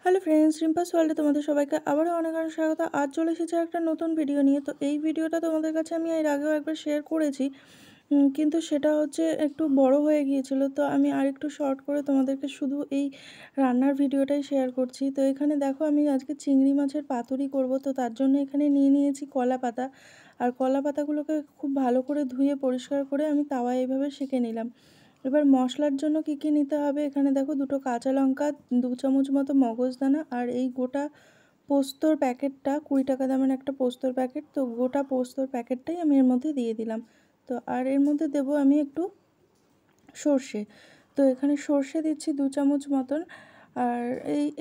Hello friends, রিম্পাস ওয়ার্ল্ডে তোমাদের সবাইকে আবারও অনেক অনেক স্বাগত। আজ চলে এসেছে একটা নতুন ভিডিও নিয়ে। তো এই ভিডিওটা তোমাদের কাছে আমি এর আগেও একবার শেয়ার করেছি, কিন্তু সেটা হচ্ছে একটু বড় হয়ে গিয়েছিল। তো আমি আরেকটু শর্ট করে তোমাদেরকে শুধু এই রান্নার ভিডিওটাই শেয়ার করছি। তো এখানে দেখো, আমি আজকে চিংড়ি মাছের পাতুরি করব। তো তার জন্য এখানে নিয়ে নিয়েছি কলা পাতা। আর কলা পাতাগুলোকে খুব ভালো করে ধুয়ে পরিষ্কার করে আমি তাওয়ায় এইভাবে সেঁকে নিলাম। এবার মশলার জন্য কি কি নিতে হবে, এখানে দেখো, দুটো কাঁচা লঙ্কা, 2 চামচ মতো মগজদানা, আর এই গোটা পোস্তর প্যাকেটটা 20 টাকা দামের একটা পোস্তর প্যাকেট। তো গোটা পোস্তর প্যাকেটটাই আমি এর মধ্যে দিয়ে দিলাম। তো আর এর মধ্যে দেব আমি একটু সর্ষে। তো এখানে সর্ষে দিচ্ছি 2 চামচ মতন। আর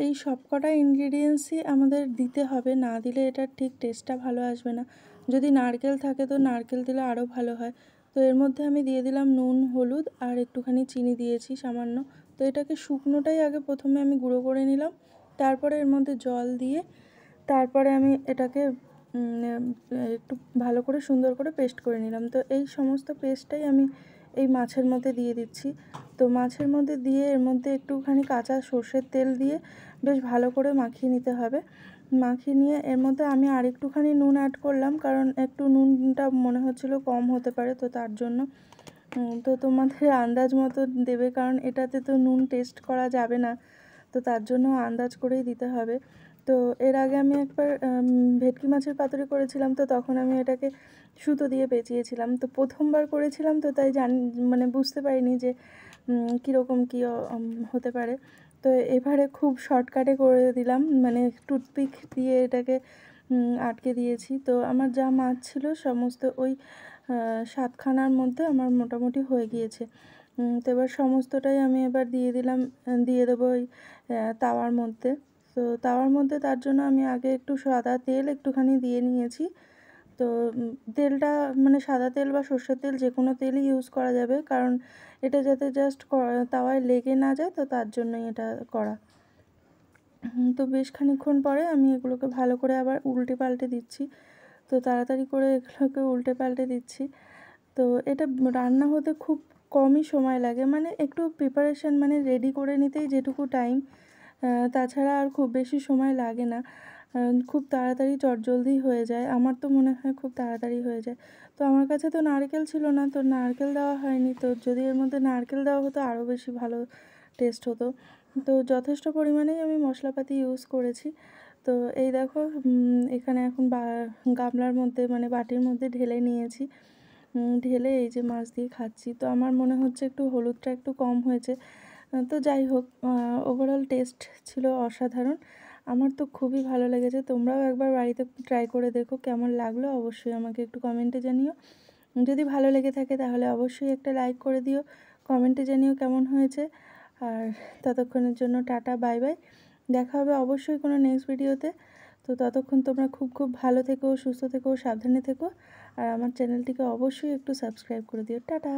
এই সব কটা ইনগ্রিডিয়েন্টসই আমাদের দিতে হবে, না দিলে এটার ঠিক টেস্টটা ভালো আসবে না। যদি নারকেল থাকে তো নারকেল দিলে আরও ভালো হয়। তো এর মধ্যে আমি দিয়ে দিলাম নুন, হলুদ আর একটুখানি চিনি দিয়েছি সামান্য। তো এটাকে শুকনোটাই আগে প্রথমে আমি গুঁড়ো করে নিলাম, তারপরে এর মধ্যে জল দিয়ে তারপরে আমি এটাকে একটু ভালো করে সুন্দর করে পেস্ট করে নিলাম। তো এই সমস্ত পেস্টটাই আমি এই মাছের মধ্যে দিয়ে দিচ্ছি। তো মাছের মধ্যে দিয়ে এর মধ্যে একটুখানি কাঁচা সর্ষের তেল দিয়ে বেশ ভালো করে মাখিয়ে নিতে হবে। মাখিয়ে নিয়ে এর মধ্যে আমি আরেকটুখানি নুন অ্যাড করলাম, কারণ একটু নুনটা মনে হচ্ছিলো কম হতে পারে, তো তার জন্য। তো তোমাদের আন্দাজ মতো দেবে, কারণ এটাতে তো নুন টেস্ট করা যাবে না, তো তার জন্য আন্দাজ করেই দিতে হবে। তো এর আগে আমি একবার ভেটকি মাছের পাতুরি করেছিলাম, তো তখন আমি এটাকে সুতো দিয়ে পেঁচিয়েছিলাম। তো প্রথমবার করেছিলাম, তো তাই মানে বুঝতে পারিনি যে কীরকম কী হতে পারে। তো এবারে খুব শর্টকাটে করে দিলাম, মানে টুথপিক দিয়ে এটাকে আটকে দিয়েছি। তো আমার যা মাছ ছিল সমস্ত ওই 7খানার মধ্যে আমার মোটামুটি হয়ে গিয়েছে। তো এবার সমস্তটাই আমি এবার দিয়ে দেবো ওই তাওয়ার মধ্যে। তো তাওয়ার মধ্যে তার জন্য আমি আগে একটু সাদা তেল একটুখানি দিয়ে নিয়েছি। তো তেলটা মানে সাদা তেল বা সর্ষের তেল যে কোনো তেলই ইউজ করা যাবে, কারণ এটা যাতে জাস্ট তাওয়ায় লেগে না যায়, তো তার জন্যই এটা করা। তো বেশ খানিকক্ষণ পরে আমি এগুলোকে ভালো করে আবার উল্টে পাল্টে দিচ্ছি। তো তাড়াতাড়ি করে এগুলোকে উল্টে পাল্টে দিচ্ছি। তো এটা রান্না হতে খুব কমই সময় লাগে, মানে একটু প্রিপারেশান মানে রেডি করে নিতেই যেটুকু টাইম, তাছাড়া আর খুব বেশি সময় লাগে না। খুব তাড়াতাড়ি চটজলদি হয়ে যায়, আমার তো মনে হয় খুব তাড়াতাড়ি হয়ে যায়। তো আমার কাছে তো নারকেল ছিল না, তো নারকেল দেওয়া হয়নি। তো যদি এর মধ্যে নারকেল দেওয়া হতো আরও বেশি ভালো টেস্ট হতো। তো যথেষ্ট পরিমাণেই আমি মশলাপাতি ইউজ করেছি। তো এই দেখো, এখানে এখন গামলার মধ্যে মানে বাটির মধ্যে ঢেলে নিয়েছি। ঢেলে এই যে মাছ দিয়ে খাচ্ছি। তো আমার মনে হচ্ছে একটু হলুদটা একটু কম হয়েছে। তো যাই হোক, ওভারঅল টেস্ট ছিল অসাধারণ। আমার তো খুবই ভালো লেগেছে। তোমরাও একবার বাড়িতে ট্রাই করে দেখো, কেমন লাগলো অবশ্যই আমাকে একটু কমেন্টে জানিও। যদি ভালো লেগে থাকে তাহলে অবশ্যই একটা লাইক করে দিও, কমেন্টে জানিও কেমন হয়েছে। আর ততক্ষণের জন্য টাটা, বাই বাই। দেখা হবে অবশ্যই কোনো নেক্সট ভিডিওতে। তো ততক্ষণ তোমরা খুব খুব ভালো থেকো, সুস্থ থেকো, সাবধানে থেকো। আর আমার চ্যানেলটিকে অবশ্যই একটু সাবস্ক্রাইব করে দিও। টাটা।